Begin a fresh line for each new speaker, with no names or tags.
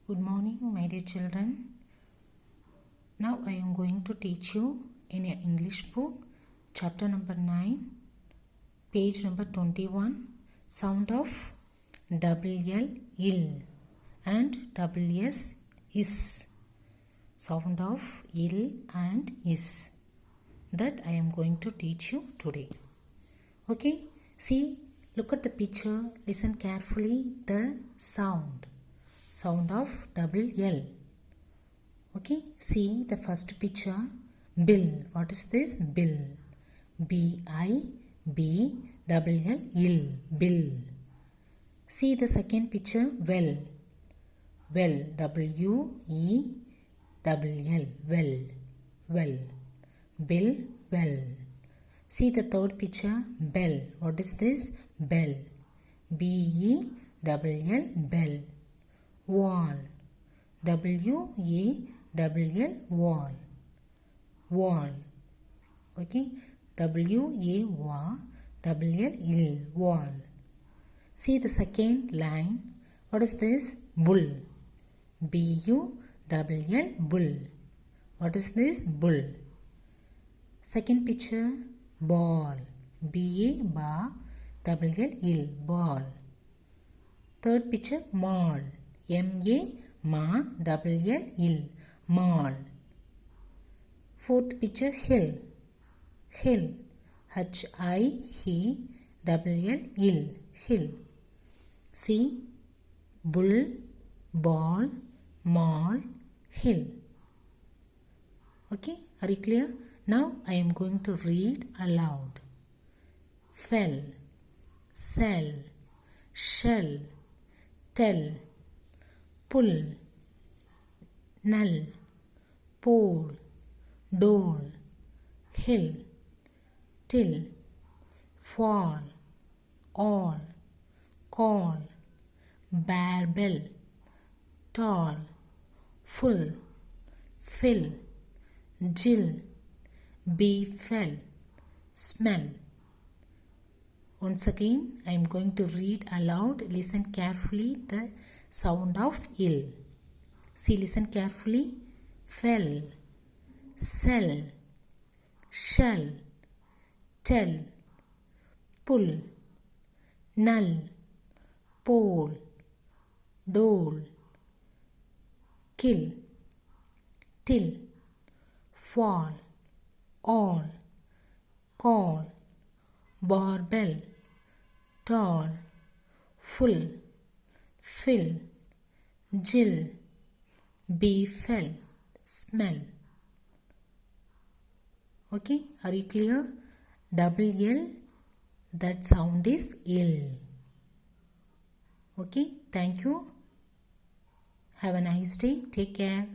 Good morning, my dear children. Now I am going to teach you in your English book, chapter number 9, page number 21, sound of double L, ill, and double S, is. Sound of ill and is. That I am going to teach you today. Okay, see, look at the picture, listen carefully the sound of double L. Okay, see the first picture, bill. What is this? Bill. B-I-B double L, ill, bill. See the second picture, well. Well, W-E double L, well, well. Bill, well. See the third picture, bell. What is this? Bell. B-E double L, bell. Wall. W-A-L-L, wall. Wall. Okay. W-A-W-L-L, wall. See the second line. What is this? Bull. B-U-L-L, bull. What is this? Bull. Second picture, ball. B-A-B-A-L-L, ball. Third picture, mall. M-A-M-A-L-L, mall. Fourth picture, hill. Hill. H-I-L-L, hill. See, bull, ball, mall, hill. Okay, are you clear? Now I am going to read aloud. Fell, sell, shell, tell, pull, null, pole, dole, hill, till, fall, all, call, barbell, tall, full, fill, jill, befell, smell. Once again, I am going to read aloud. Listen carefully the sound of ill. See, listen carefully. Fell, sell, shell, tell, pull, null, pole, dole, kill, till, fall, all, call, barbell, tall, full, fill, jill, befell, smell. Okay, are you clear? Double L, that sound is ill. Okay, thank you. Have a nice day. Take care.